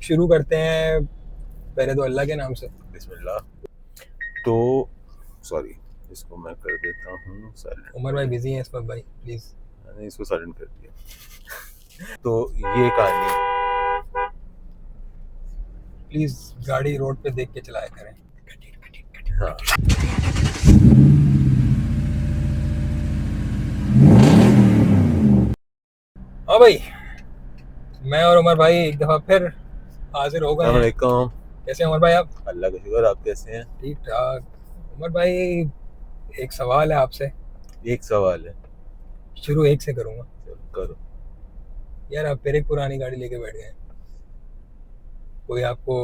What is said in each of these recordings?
शुरू करते हैं पहले तो अल्लाह के नाम से। बिस्मिल्लाह। तो सॉरी, इसको मैं कर देता हूँ साइलेंट। उमर भाई बिजी हैं इस पर भाई, प्लीज मैंने इसको साइलेंट कर दिया। तो ये कहानी, प्लीज गाड़ी रोड पे देख के चलाया करें। हाँ, हाँ भाई, मैं और उमर भाई एक दफा फिर हाजिर हो गए हैं। अस्सलामुअलैकुम। कैसे हैं उमर भाई आप? अल्लाह का शुक्र, आप कैसे हैं? ठीक ठाक। उमर भाई एक सवाल है आपसे, एक सवाल है, शुरू एक से करूंगा। चलो करो। यार आप फिर एक पुरानी गाड़ी लेके बैठ गए, कोई आपको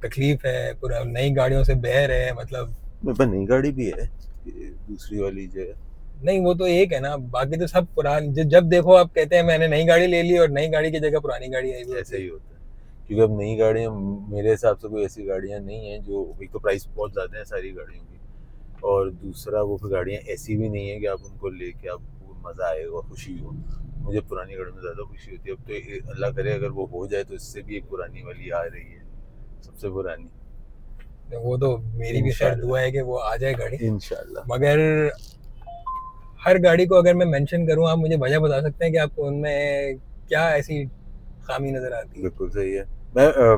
तकलीफ है? पूरा नई गाड़ियों से बहर है मतलब? मेरे पास नई गाड़ी भी है, ये दूसरी वाली जो है। नहीं वो तो एक है ना, बाकी तो सब पुरानी। जब देखो आप कहते हैं मैंने नई गाड़ी ले ली और नई गाड़ी की जगह पुरानी गाड़ी आई हुई होती ऐसा है। ही होता है, क्योंकि अब नई गाड़ियाँ मेरे हिसाब से कोई ऐसी गाड़ियाँ नहीं हैं जो, एक तो प्राइस बहुत ज़्यादा है सारी गाड़ियों की, और दूसरा वो फिर गाड़ियाँ ऐसी भी नहीं है कि आप उनको लेके आपको मज़ा आएगा, खुशी हो। मुझे पुरानी गाड़ियों में ज़्यादा खुशी होती है। अब तो अल्लाह करे अगर वो हो जाए तो इससे भी एक पुरानी वाली आ रही है, सबसे पुरानी। तो वो तो मेरी भी खैर दुआ है कि वो आ जाए गाड़ी। इंशाल्लाह। मगर हर गाड़ी को अगर मैं मेंशन करूं, आप मुझे वजह बता सकते हैं कि आपको उनमें क्या ऐसी खामी नजर आती है? बिल्कुल सही है। मैं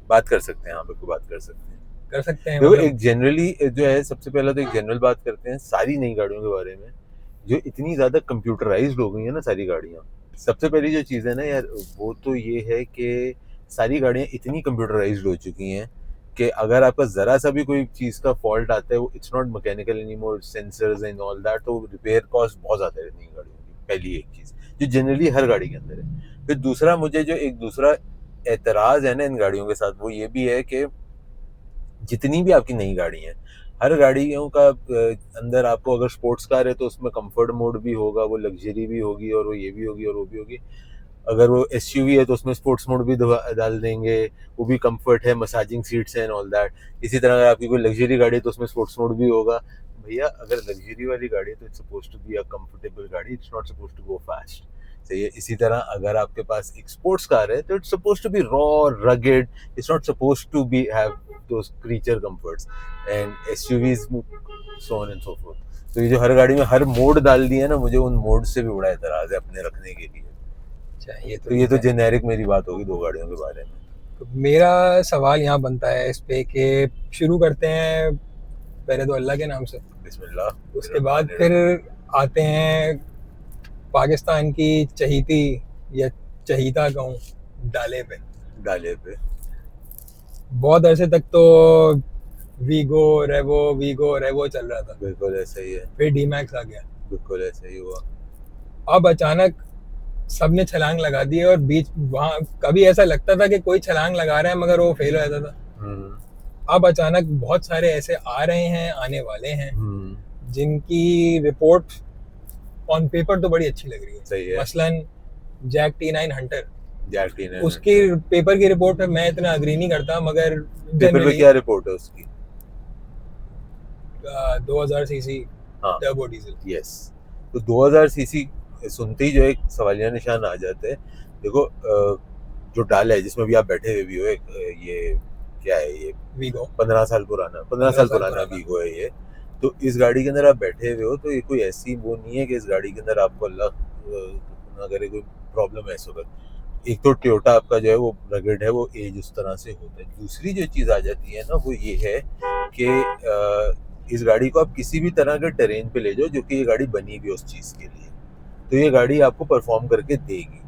बात कर सकते हैं, हाँ बिल्कुल बात कर सकते हैं। कर सकते हैं देखो, मतलब? एक जनरली जो है, सबसे पहले तो एक जनरल बात करते हैं सारी नई गाड़ियों के बारे में, जो इतनी ज़्यादा कंप्यूटराइज्ड हो गई है ना सारी गाड़ियाँ। सबसे पहली जो चीज़ है ना यार, वो तो ये है कि सारी गाड़ियाँ इतनी कंप्यूटराइज्ड हो चुकी हैं कि अगर आपका ज़रा सा भी कोई चीज़ का फॉल्ट आता है, वो it's not mechanical any more, sensors and all that, तो रिपेयर कॉस्ट बहुत ज़्यादा है नई गाड़ियों की। पहली एक चीज़ जो जनरली हर गाड़ी के अंदर है। फिर दूसरा, मुझे जो एक दूसरा एतराज़ है ना इन गाड़ियों के साथ, वो ये भी है कि जितनी भी आपकी नई गाड़ी है, हर गाड़ियों का अंदर आपको, अगर स्पोर्ट्स कार है तो उसमें कंफर्ट मोड भी होगा, वो लग्जरी भी होगी, और वो ये भी होगी और वो भी होगी। अगर वो एसयूवी है तो उसमें स्पोर्ट्स मोड भी डाल देंगे, वो भी कंफर्ट है, मसाजिंग सीट्स हैं एंड ऑल दैट। इसी तरह अगर आपकी कोई लग्जरी गाड़ी है तो उसमें स्पोर्ट्स मोड भी होगा। भैया अगर लग्जरी वाली गाड़ी है तो it's suppose to be a comfortable गाड़ी, it's not suppose to go fast. सही है। इसी तरह अगर आपके पास एक स्पोर्ट्स कार है तो it's suppose to be raw, rugged, it's not suppose to be have those creature comforts and SUVs, so on and so forth। तो ये जो हर गाड़ी में हर मोड डाल दिया है ना, मुझे उन मोड से भी बड़ा एतराज है अपने रखने के लिए। चाहिए तो तो ये तो है। जेनेरिक मेरी बात होगी दो गाड़ियों के बारे में। तो मेरा सवाल यहाँ बनता है इस पे कि शुरू करते हैं पहले तो अल्लाह के नाम से, बिस्मिल्लाह। उसके बाद फिर आते हैं पाकिस्तान की चहीती या चहीता कहूँ डाले पे। डाले पे। बहुत अरसे तक तो वीगो रेवो चल रहा था, बिल्कुल ऐसा ही है, फिर डी मैक्स आ गया। बिल्कुल ऐसा ही हुआ। अब अचानक सबने छलांग लगा दी और बीच वहाँ कभी ऐसा लगता था कि कोई छलांग लगा रहा है मगर वो फेल हो जाता था। अब अचानक बहुत सारे ऐसे आ रहे हैं, आने वाले हैं जिनकी रिपोर्ट ऑन पेपर तो बड़ी अच्छी लग रही है। सही है। मसलन जैक T9 हंटर, जैक टी9 उसकी पेपर की रिपोर्ट पे मैं इतना अग्री नहीं करता, मगर पेपर पे क्या रिपोर्ट है उसकी? 2000 सीसी हाँ, टर्बो डीजल। यस। तो 2000 सीसी सुनते ही जो एक सवालिया निशान आ जाते हैं। देखो, जो डाल है जिसमें भी आप बैठे हुए भी हो, एक ये क्या है, ये वीगो 15 साल पुराना, 15 साल पुराना वीगो है ये। तो इस गाड़ी के अंदर आप बैठे हुए हो, तो ये कोई ऐसी वो नहीं है कि इस गाड़ी के अंदर आपको अल्लाह ना करे कोई प्रॉब्लम है इस वक्त। एक तो टोयोटा आपका जो है वो रगेड है, वो एज उस तरह से होता है। दूसरी जो चीज़ आ जाती है ना, वो ये है कि इस गाड़ी को आप किसी भी तरह के टेरेन पे ले जाओ, जो कि ये गाड़ी बनी भी उस चीज़ के लिए, तो ये गाड़ी आपको परफॉर्म करके देगी।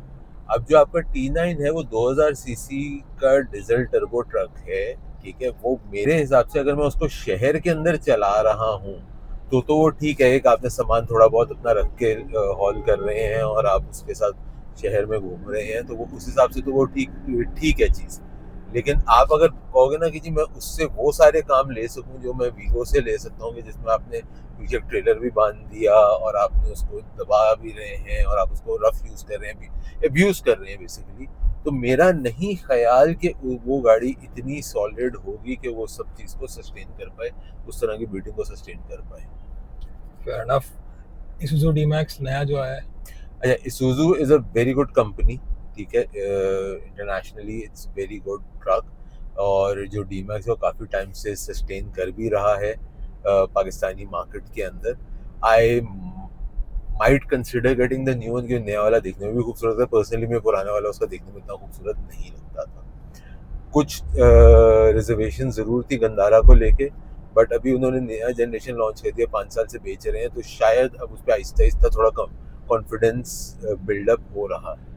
अब जो आपका T9 है वो 2000 सीसी का डीजल टर्बो ट्रक है, ठीक है। वो मेरे हिसाब से अगर मैं उसको शहर के अंदर चला रहा हूँ तो वो ठीक है, एक आपने सामान थोड़ा बहुत अपना रख के हॉल कर रहे हैं और आप उसके साथ शहर में घूम रहे हैं, तो वो उस हिसाब से तो वो ठीक है चीज़। लेकिन आप अगर कहोगे ना कि जी मैं उससे वो सारे काम ले सकूं जो मैं वीगो से ले सकता हूँ, कि जिसमें आपने पीछे ट्रेलर भी बांध दिया और आपने उसको दबा भी रहे हैं और आप उसको रफ यूज़ कर रहे हैं, अब्यूज़ कर रहे हैं बेसिकली, तो मेरा नहीं ख्याल कि वो गाड़ी इतनी सॉलिड होगी कि वो सब चीज़ को सस्टेन कर पाए, उस तरह की बीटिंग को सस्टेन कर पाए। Fair enough. Isuzu D Max नया जो आया है, अच्छा, Isuzu is a very good company, ठीक है, internationally it's very good truck, और जो डी मैक्स वो काफ़ी टाइम से सस्टेन कर भी रहा है पाकिस्तानी मार्केट के अंदर। I might consider getting the new one, क्योंकि नया वाला देखने में भी खूबसूरत है। पर्सनली मैं पुराना वाला उसका देखने में इतना खूबसूरत नहीं लगता था। कुछ रिजर्वेशन ज़रूर थी गंदारा को लेके, बट अभी उन्होंने नया जनरेशन लॉन्च कर दिया, 5 साल से बेच रहे हैं, तो शायद अब उस पर आहिस्ता आहिस्ता थोड़ा कम कॉन्फिडेंस बिल्डअप हो रहा है।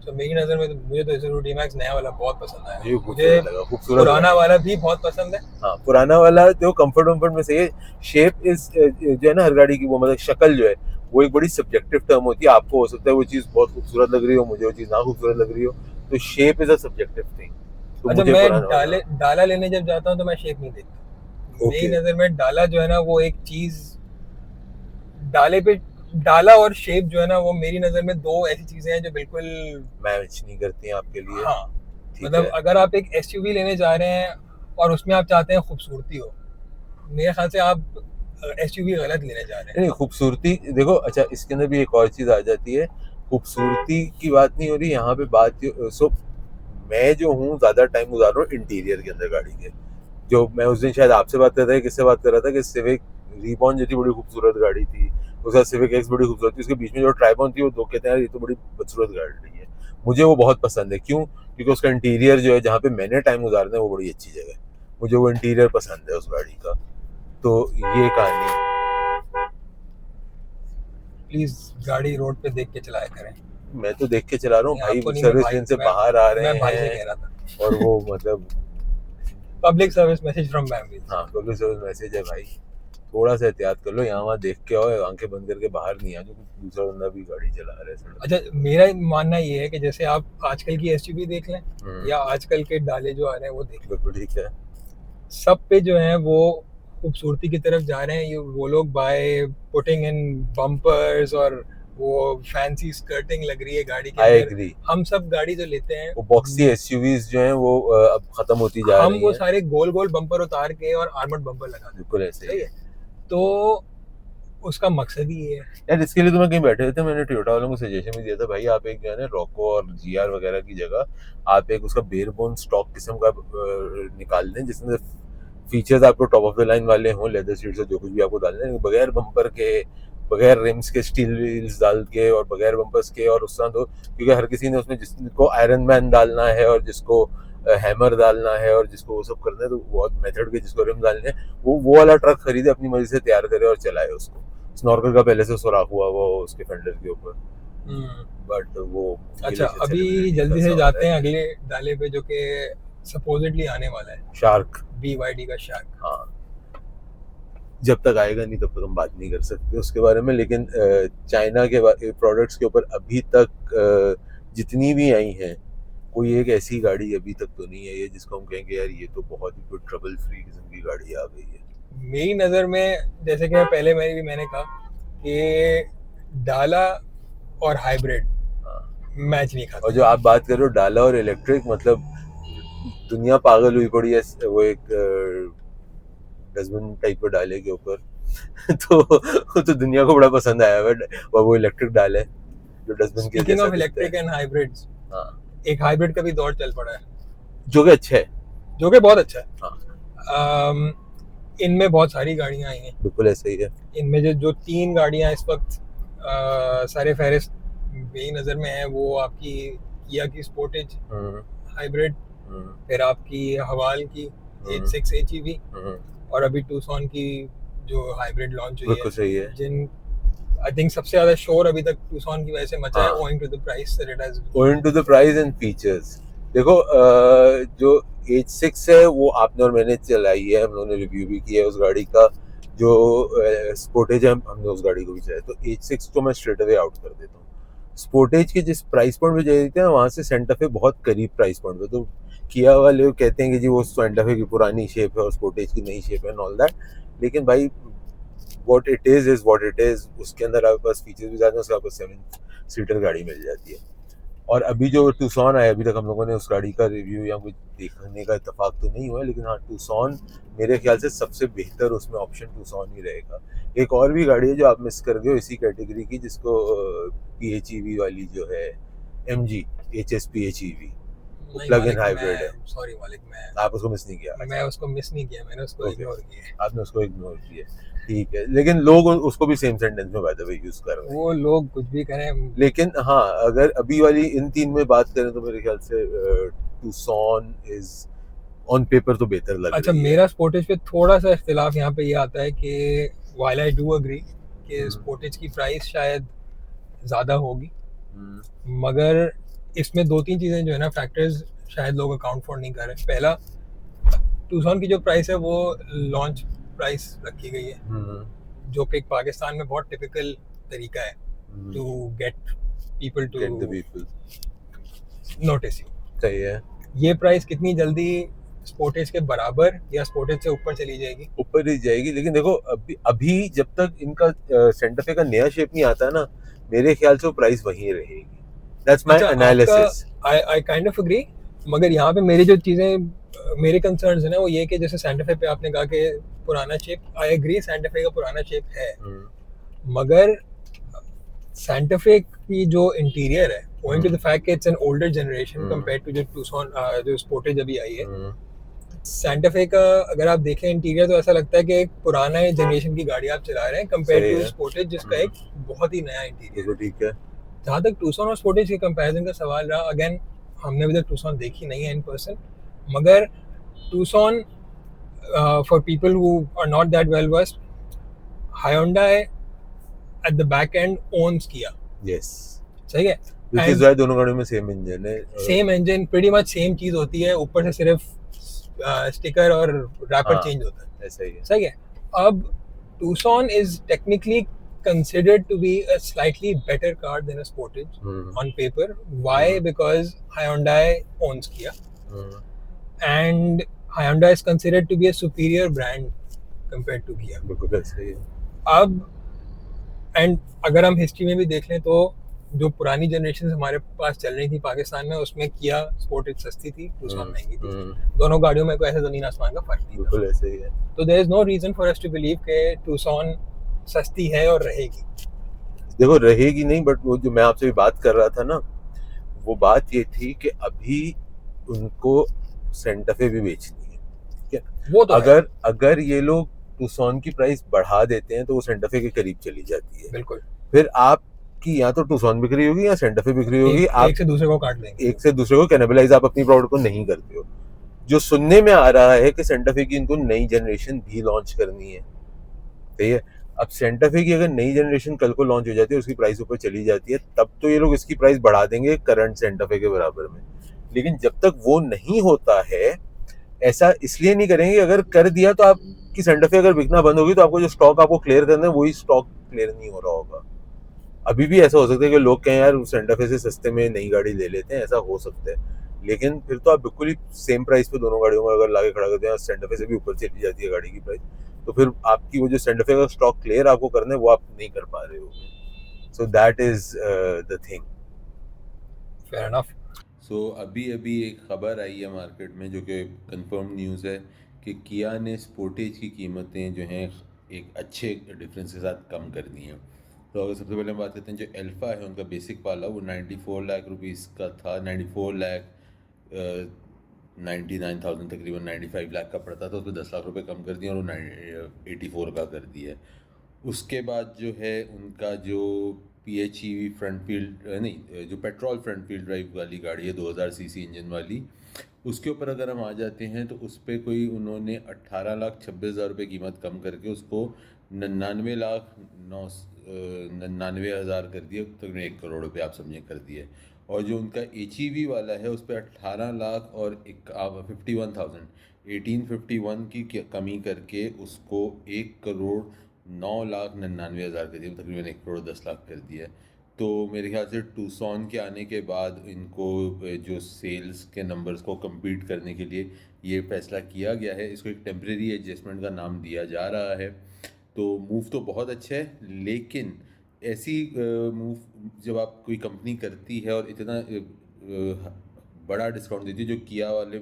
तो मेरी नज़र में तो मुझे तो Isuzu D-Max नया वाला बहुत पसंद आया। मुझे मुझे लगा खूबसूरत, पुराना वाला भी बहुत पसंद है। हाँ, पुराना वाला जो कंफर्ट वम्फर्ट में सही है। शेप इज जो है ना हर गाड़ी की, वो मतलब शक्ल जो है वो एक बड़ी सब्जेक्टिव टर्म होती है। आपको हो सकता है वो चीज़ बहुत खूबसूरत लग रही हो, मुझे वो चीज़ ना खूबसूरत लग रही हो, तो shape is a subjective thing. तो अच्छा, मुझे मैं पुराना डाला लेने जब जाता हूँ तो मैं शेप नहीं देखता। मेरी नज़र में डाला जो है ना वो एक चीज़, डाले पे डाला और शेप जो है ना वो मेरी नज़र में दो ऐसी चीज़ें हैं जो बिल्कुल मैच नहीं करती हैं आपके लिए। हाँ, मतलब अगर आप एक एसयूवी लेने जा रहे हैं और उसमें आप चाहते हैं खूबसूरती हो, मेरे ख्याल से आप एसयूवी गलत लेने जा रहे हैं। नहीं, खूबसूरती देखो, अच्छा इसके अंदर भी एक और चीज़ आ जाती है। खूबसूरती की बात नहीं हो रही यहाँ पे, बात सो मैं जो हूँ ज़्यादा टाइम गुजार रहा हूँ इंटीरियर के अंदर गाड़ी के। जो मैं उस दिन शायद आपसे बात कर रहा था, किससे बात कर रहा था कि सिविक रिबॉर्न जो थी बड़ी खूबसूरत गाड़ी थी, उसका सिविक एक्स बड़ी खूबसूरत थी, उसके बीच में जो ट्राइबॉन थी वो दो कहते हैं ये तो बड़ी खूबसूरत गाड़ी है। मुझे वो बहुत पसंद है। क्यों? क्योंकि उसका इंटीरियर जो है, जहाँ पे मैंने टाइम गुजारना है, वो बड़ी अच्छी जगह है। मुझे वो इंटीरियर पसंद है उस गाड़ी का। तो ये कहानी। प्लीज गाड़ी रोड पे देख के चलाया करें। मैं तो देख के चला रहा हूँ भाई, आपको नहीं, सर्विस लेन से बाहर आ रहे मैं भाई से हैं कह रहा था। और वो मतलब पब्लिक सर्विस मैसेज फ्रॉम बैम्बी। हाँ, पब्लिक सर्विस मैसेज है भाई, थोड़ा सा एहतियात कर लो, यहाँ वहाँ देख के आओ, आंखें बंद करके बाहर नहीं आ जो दूसरा बंदा भी गाड़ी चला रहा है सड़क। अच्छा, मेरा मानना ये है कि जैसे आप आजकल की एसयूवी देख लें या आजकल के डाले जो आ रहे हैं वो देख लें, बिल्कुल ठीक है। सब पे जो है वो खूबसूरती की तरफ जा रहे हैं। ये वो लोग बाय पुटिंग इन बम्पर्स और वो फैंसी स्कर्टिंग लग रही है गाड़ी के आई अंदर। एग्री। हम सब गाड़ी जो लेते हैं वो बॉक्सी एसयूवीज जो हैं वो अब खत्म होती जा हम रही वो हैं। सारे गोल गोल बम्पर उतार के और आर्मर्ड बम्पर लगा देते बिल्कुल ऐसे ही हैं। तो उसका मकसद ही ये है यार। इसके लिए तो मैं कहीं बैठे थे, मैंने टोयोटा वालों को सजेशन भी दिया था, भाई आप एक जो है ना रॉको और जीआर वगैरह की जगह आप एक उसका बेयर बोन स्टॉक किस्म का निकाल दें, जिसमें फीचर्स आपको टॉप ऑफ द लाइन वाले हों, लेदर सीट्स और जो कुछ भी आपको डालना है, बगैर बम्पर के, बगैर रिम्स के, स्टील व्हील्स डाल के और बगैर बम्पर्स के। और उस तरह तो क्योंकि हर किसी ने उसमें जिसको आयरन मैन डालना है और जिसको हैमर डालना है और जिसको वो सब करना है, तो बहुत मेथड के जिसको रिम डालने हैं, वो वाला ट्रक खरीदे, अपनी मर्जी से तैयार करे और चलाए उसको। स्नॉर्कल का पहले से सुराख हुआ वो उसके फेंडर के ऊपर, बट वो अच्छा अभी जल्दी से जाते हैं अगले डाले पे जो कि सपोजिटली आने वाला है, शार्क, BYD का शार्क। हाँ, जब तक आएगा नहीं तब तक हम बात नहीं कर सकते उसके बारे में। लेकिन चाइना के प्रोडक्ट्स के ऊपर अभी तक जितनी भी आई हैं, कोई एक ऐसी गाड़ी अभी तक तो नहीं है ये जिसको हम कहेंगे यार ये तो बहुत ही कोई ट्रबल फ्री किस्म की गाड़ी आ गई है। मेरी नज़र में जैसे कि पहले मैंने कहा कि डाला और हाइब्रिड मैच नहीं खाता। और जो आप बात कर रहे हो डाला और इलेक्ट्रिक, मतलब दुनिया पागल हुई पड़ी है वो एक डस्टबिन टाइप पर डाले के ऊपर तो दुनिया को बड़ा पसंद आया है वो इलेक्ट्रिक डाले जो डस्टबिन के speaking of electric and hybrids, हाँ, एक हाइब्रिड का भी दौर चल पड़ा है जो कि अच्छा है, जो कि बहुत अच्छा है। हाँ। इनमें बहुत सारी गाड़ियां आई हैं, बिल्कुल ऐसे ही है। इनमें जो 3 गाड़ियां इस वक्त सारे फहरिस्त मेरी नज़र में है, वो आपकी किया की स्पोर्टेज हाइब्रिड, फिर आपकी हवाल की H6 HEV और अभी टूसॉन की जो हाइब्रिड लॉन्च हुई है, सही है। जिन आई थिंक सबसे ज्यादा शोर अभी तक टूसॉन की वजह से मचा है, owing to the price that it has, owing to the price and features। देखो जो H6 है वो आपने और मैंने चलाई है, हम लोगों ने रिव्यू भी किया है उस गाड़ी का। जो स्पोर्टेज है हमने उस गाड़ी को भी चलाया, तो H6 को मैं स्ट्रेट अवे आउट कर देता हूँ। स्पोर्टेज के जिस प्राइस पॉइंट पे जाते हैं वहाँ से सेंटा फे बहुत करीब प्राइस पॉइंट पे, तो किया वाले कहते हैं कि जी वो सेंटा फे की पुरानी शेप है और स्पोर्टेज की नई शेप है एंड ऑल दैट, लेकिन भाई what it is what it is. उसके अंदर आपके पास फीचर्स भी ज़्यादा है, उसके आपको 7 सीटर गाड़ी मिल जाती है। और अभी जो टूसॉन आया, अभी तक हम लोगों ने उस गाड़ी का रिव्यू या कुछ देखने का इत्तेफाक तो नहीं हुआ है, लेकिन हाँ टूसॉन मेरे ख्याल से सबसे बेहतर उसमें ऑप्शन टूसॉन ही रहेगा। एक और भी गाड़ी है जो आप मिस कर गए हो इसी कैटेगरी की, जिसको PHEV वाली जो है MG HSP-HEV, वो नहीं प्लग इन मालिक, हाइब्रिड है। मैं सॉरी मालिक, आप उसको मिस नहीं किया? मैं उसको मिस नहीं किया, मैंने उसको ओके, इग्नोर किया है। आपने उसको इग्नोर किया, ठीक है। लेकिन लोग उसको भी सेम सेंटेंस में बाय द वे यूज कर रहे हैं। वो लोग कुछ भी करें। लेकिन हाँ, अगर अभी वाली इन तीन में बात करें तो मेरे ख्याल से टूसॉन इज ऑन पेपर तो बेहतर लग अच्छा, रही है। मेरा स्पोर्टेज पे थोड़ा सा इख्तिलाफ यहाँ पे ये आता है कि while I do agree कि हम्म, स्पोर्टेज की प्राइस शायद ज़्यादा होगी, हम्म, मगर इसमें दो तीन चीज़ें जो है ना, फैक्टर्स शायद लोग अकाउंट फॉर नहीं कर रहे। पहला, टूसॉन की जो प्राइस है वो लॉन्च प्राइस रखी गई है, हम्म, जो कि पाकिस्तान में बहुत टिपिकल तरीका है to get people to get the people, notice you. सही है। ये प्राइस कितनी जल्दी स्पोर्टेज के बराबर या स्पोर्टेज से ऊपर चली जाएगी? ऊपर ही जाएगी, लेकिन देखो अभी अभी जब तक इनका सेंटर पे का नया शेप नहीं आता ना, मेरे ख्याल से वो प्राइस वहीं रहेगी। दैट्स माय अच्छा, analysis. I kind of agree, मगर यहाँ पे मेरी जो चीज़ें, मेरे कंसर्न्स है ना, वो ये कि जैसे सैंटा फे पे आपने कहा कि पुराना शेप, आई एग्री सैंटा फे का पुराना शेप है, मगर सैंटा फे की जो इंटीरियर है, owing to the fact कि it's an older generation compared to जो टूसॉन जो स्पोर्टेज अभी आई है, सैंटा फे का अगर आप देखें इंटीरियर तो ऐसा लगता है कि एक पुराना जनरेशन की गाड़ी आप चला रहे हैं कंपेयर टू स्पोर्टेज जिसका एक बहुत ही नया इंटीरियर। ठीक है। जहाँ तक टूसॉन और स्पोर्टेज के कंपैरिजन का सवाल रहा, अगेन हमने अभी तक टूसॉन देखी नहीं है इन पर्सन, मगर Tucson for people who are not that well versed, Hyundai at the back end owns Kia, yes, सही है, which is why दोनों गाड़ियों में सेम इंजन है, same engine, pretty much same चीज होती है, ऊपर से सिर्फ स्टिकर और रैपर चेंज होता है, ऐसा ही है। सही है। अब Tucson is technically considered to be a slightly better car than a Sportage on paper. Why? Because Hyundai owns Kia, and Hyundai is considered to be a superior brand compared to Kia. बिल्कुल सही है। अब and अगर हम history में भी देख लें तो जो पुरानी जनरेशन हमारे पास चल रही थी पाकिस्तान में, उसमें किया स्पोर्टेज सस्ती थी, टूसॉन महंगी थी। दोनों गाड़ियों में कोई ऐसा जमीन आसमान का फर्क नहीं था। बिल्कुल ऐसे ही है। तो there is no reason for us to believe कि टूसॉन सस्ती है और रहेगी। देखो रहेगी नहीं, बट वो जो मैं आपसे भी बात कर रहा था ना, वो बात ये थी कि अभी उनको सेंटा फे भी बेचनी है, ठीक है। वो तो अगर ये लोग टूसॉन की प्राइस बढ़ा देते हैं तो वो सेंटा फे के करीब चली जाती है। बिल्कुल, फिर आपकी या तो टूसॉन बिक रही होगी या सेंटा फे बिक रही होगी, आप एक से दूसरे को काट देंगे, एक से दूसरे को कैनिबलाइज आप अपनी प्रोडक्ट को नहीं करते हो। जो सुनने में आ रहा है कि सेंटा फे की इनको नई जनरेशन भी लॉन्च करनी है, सही है। अब सेंटा फे की अगर नई जनरेशन कल को लॉन्च हो जाती है, उसकी प्राइस ऊपर चली जाती है, तब तो ये लोग इसकी प्राइस बढ़ा देंगे करंट सेंटा फे के बराबर में। लेकिन जब तक वो नहीं होता है, ऐसा इसलिए नहीं करेंगे, अगर कर दिया तो आपकी सेंटा फे अगर बिकना बंद होगी तो आपको जो स्टॉक आपको क्लियर करना है वही स्टॉक क्लियर नहीं हो रहा होगा। अभी भी ऐसा हो सकता है कि लोग कहें यार सेंटा फे से सस्ते में नई गाड़ी ले लेते हैं, ऐसा हो सकता है। लेकिन फिर तो आप बिल्कुल ही सेम प्राइस पे दोनों गाड़ियों को अगर लाके खड़ा करते हैं, सेंटा फे से भी ऊपर चली जाती है गाड़ी की प्राइस, तो फिर आपकी वो जो सेंटा फे का स्टॉक क्लियर आपको करना है वो आप नहीं कर पा रहे हो। So that is the thing. Fair enough. So अभी एक खबर आई है मार्केट में जो कि कंफर्म न्यूज़ है कि किया ने स्पोर्टेज की कीमतें जो हैं एक अच्छे डिफरेंस के साथ कम कर दी हैं। तो अगर सबसे पहले हम बात करते हैं, जो अल्फ़ा है उनका बेसिक वाला वो 94 लाख रुपीस का था, 94 लाख 99,000 तकरीबन 95 लाख का पड़ता था, उसमें 10 लाख रुपए कम कर दिया और वो 84 का कर दिया। उसके बाद जो है उनका जो PHEV फ्रंट फील्ड नहीं, जो पेट्रोल फ्रंट फील्ड ड्राइव वाली गाड़ी है 2000 सीसी इंजन वाली, उसके ऊपर अगर हम आ जाते हैं तो उस पर कोई उन्होंने 18,26,000 रुपये कीमत कम करके उसको 99,99,000 कर दिया, तकरीबन 1 करोड़ रुपये आप समझें कर दिए। और जो उनका HEV वाला है उस पर 18 लाख और 51,000 1851 की कमी करके उसको 1,09,99,000 कर दिया, तकरीबन 1,10,00,000 कर दिया। तो मेरे ख्याल से टूसॉन के आने के बाद इनको जो सेल्स के नंबर्स को कम्पीट करने के लिए ये फैसला किया गया है। इसको एक टेम्प्रेरी एडजस्टमेंट का नाम दिया जा रहा है। तो मूव तो बहुत अच्छा है, लेकिन ऐसी मूव जब आप कोई कंपनी करती है और इतना बड़ा डिस्काउंट देती है, जो किया वाले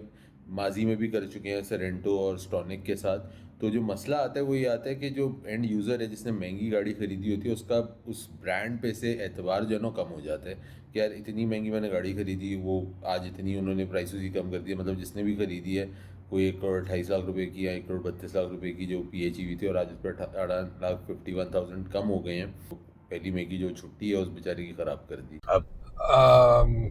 माजी में भी कर चुके हैं सरेंटो और स्टॉनिक के साथ, तो तो जो मसला आता है वो ये आता है कि जो एंड यूज़र है जिसने महंगी गाड़ी ख़रीदी होती है उसका उस ब्रांड पे से एतबार जो है ना कम हो जाता है कि यार इतनी महंगी मैंने गाड़ी ख़रीदी, वो आज इतनी उन्होंने प्राइस उसी कम कर दिया। मतलब जिसने भी ख़रीदी है कोई 1,28,00,000 रुपए की या 1,32,00,000 रुपए की जो PHEV थी और आज उस पर 18,51,000 कम हो गए हैं। तो पहली महंगी जो छुट्टी है उस बेचारे की ख़राब कर दी। अम,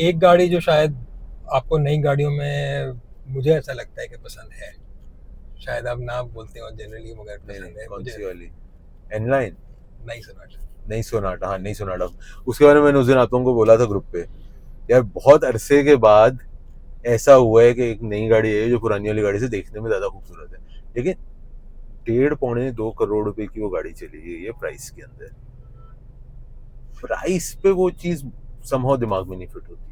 एक गाड़ी जो शायद आपको नई गाड़ियों में मुझे ऐसा लगता है कि पसंद है, शायद आप ना बोलते हो जनरली, मगर पसंद है कौन मुझे। सी वाली? एनलाइन? नई सोनाटा। नहीं सोनाटा, हाँ नहीं सोनाटा। उसके बारे में मैंने उस दिन आप लोगों को बोला था ग्रुप पे, यार बहुत अरसे के बाद ऐसा हुआ है कि एक नई गाड़ी है जो पुरानी वाली गाड़ी से देखने में ज्यादा खूबसूरत है, लेकिन 1.5-2 करोड़ रुपए की वो गाड़ी चली गई है प्राइस के अंदर। प्राइस पे वो चीज समहाउ दिमाग में नहीं फिट होती।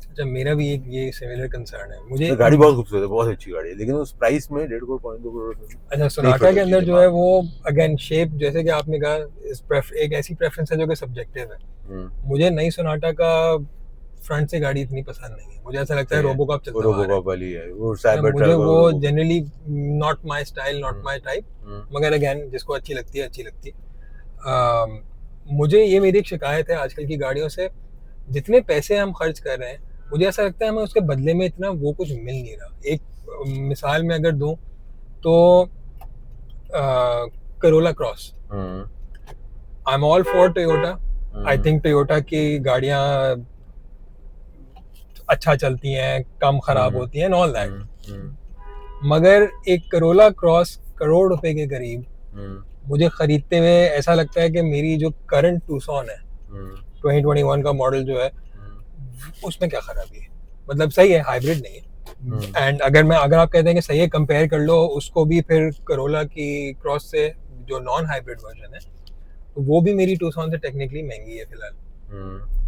अच्छा, मेरा भी एक ये सिमिलर कंसर्न है मुझे। तो गाड़ी बहुत खूबसूरत है, बहुत अच्छी गाड़ी है, लेकिन उस प्राइस में 1.5 करोड़ 2 करोड़ में अच्छा, सोनाटा के अंदर जो है वो अगेन शेप, जैसे कि आपने कहा, एक ऐसी प्रेफरेंस है जो कि सब्जेक्टिव है। मुझे नई सोनाटा का फ्रंट से गाड़ी इतनी पसंद नहीं है, मुझे ऐसा लगता है रोबोकॉप चलता है, रोबोकॉप वाली है वो, साइबर मुझे ट्रक वो generally not my style, not my type. मगर अगेन जिसको अच्छी लगती है अच्छी लगती है। मुझे ये मेरी एक शिकायत है आजकल की गाड़ियों से, जितने पैसे हम खर्च कर रहे हैं मुझे ऐसा लगता है हमें उसके बदले में इतना वो कुछ मिल नहीं रहा। एक मिसाल में अगर दूं तो Corolla cross, I am all for Toyota. I think Toyota की गाड़ियां अच्छा चलती हैं, कम खराब होती हैं, ऑल दैट। मगर एक करोला क्रॉस करोड़ रुपए के करीब मुझे खरीदते हुए ऐसा लगता है कि मेरी जो करंट टूसॉन है 2021 का मॉडल जो है उसमें क्या खराबी है। मतलब सही है, हाइब्रिड नहीं है। एंड अगर आप कहते हैं कि सही है, कंपेयर कर लो उसको भी फिर करोला की क्रॉस से जो नॉन हाइब्रिड वर्जन है, तो वो भी मेरी टूसॉन से टेक्निकली महंगी है फिलहाल।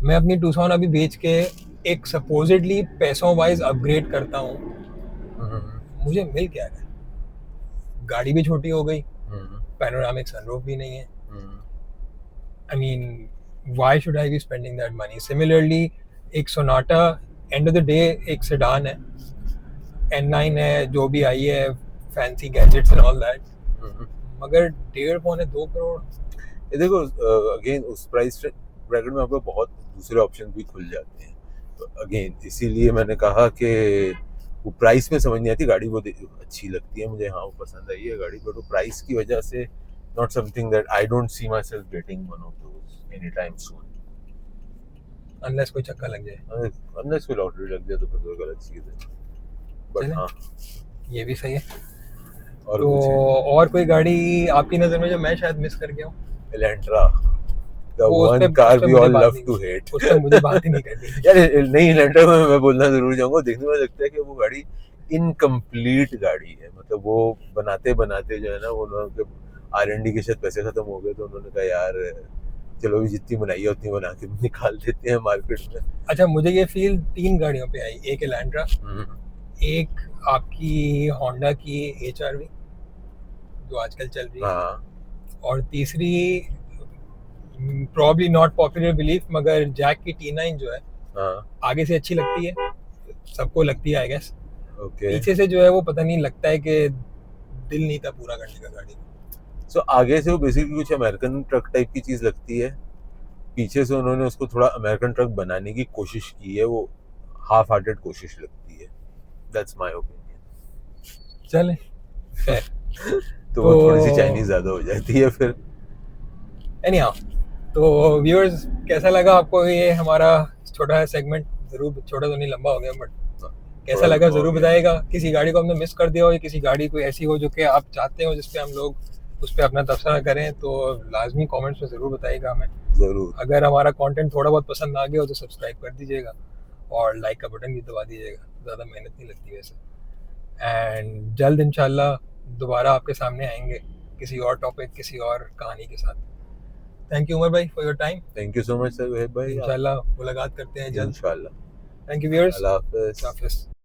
मैं अपनी टूसॉन अभी बेच के एक सपोजिटली पैसों वाइज अपग्रेड करता हूँ, मुझे मिल क्या रहा है? गाड़ी भी छोटी हो गई, पैनोरामिक सनरूफ भी नहीं है। I mean why should I be spending that money? Similarly एक Sonata end of the day एक सेडान है, N9 है, जो भी आई है, fancy gadgets and all that, मगर 1.5-2 करोड़। देखो अगेन उस प्राइस ब्रैकेट में आपको बहुत दूसरे ऑप्शन भी खुल जाते हैं। तो अगेन इसीलिए मैंने कहा कि वो प्राइस में समझ नहीं आती। गाड़ी वो अच्छी लगती है मुझे, हाँ वो पसंद आई है गाड़ी, बट वो प्राइस की वजह से not something that I don't see my self getting one of those any time soon, unless कोई चक्का लग जाए। अनलेस कोई लॉटरी लग जाए तो फिर तो गलत चीज़ है। बट हाँ ये भी सही है। और तो और कोई गाड़ी आपकी नज़र में जो मैं शायद मिस कर गया हूँ? Elantra, the one car we all love to hate। उस पर मुझे बात ही नहीं करनी यार नहीं, एलेंट्रा में मैं बोलना जरूर चाहूँगा, देखने में लगता है कि वो गाड़ी इनकम्प्लीट गाड़ी है। मतलब वो बनाते बनाते जो है ना, वो उन्होंने R&D के शायद पैसे खत्म हो गए, तो उन्होंने कहा यार चलो भी जितनी बनाई है उतनी बना के निकाल देते हैं मार्केट में। अच्छा, मुझे ये फील 3 गाड़ियों पे आई, एक एलेंट्रा, एक आपकी होंडा की HRV जो आजकल चल रही है, और तीसरी प्रॉब्ली नॉट पॉपुलर बिलीफ, मगर जैक की T9 जो है आगे से अच्छी लगती है, सबको लगती है आई गेस। पीछे से जो है वो पता नहीं, लगता है कि दिल नहीं था पूरा करने का गाड़ी। सो आगे से वो बेसिकली कुछ अमेरिकन ट्रक टाइप की चीज लगती है, पीछे से उन्होंने उसको थोड़ा अमेरिकन ट्रक बनाने की कोशिश की है, वो हाफ हार्टेड कोशिश लगती है। That's my opinion. चले तो वो थोड़ी सी चाइनीज ज्यादा हो जाती है फिर। एनीहाउ, तो व्यूअर्स कैसा लगा आपको ये हमारा छोटा सेगमेंट? जरूर, छोटा तो नहीं, लंबा हो गया, बट कैसा लगा जरूर बताइएगा। किसी गाड़ी को हमने मिस कर दिया हो या किसी गाड़ी कोई ऐसी हो जो कि आप चाहते हो जिस पे हम लोग उस पर अपना तबसरा करें, तो लाजमी कमेंट्स में ज़रूर बताइएगा हमें। ज़रूर। अगर हमारा कंटेंट थोड़ा बहुत पसंद आ गया हो तो सब्सक्राइब कर दीजिएगा और लाइक का बटन भी दबा दीजिएगा, ज़्यादा मेहनत नहीं लगती वैसे। एंड जल्द इंशाल्लाह दोबारा आपके सामने आएंगे किसी और टॉपिक, किसी और कहानी के साथ। थैंक यू उमर भाई for your time. Thank you so much sir भाई। इंशाल्लाह मुलाकात करते हैं जल्द इंशाल्लाह। Thank you viewers. अल्लाह हाफ़िज़।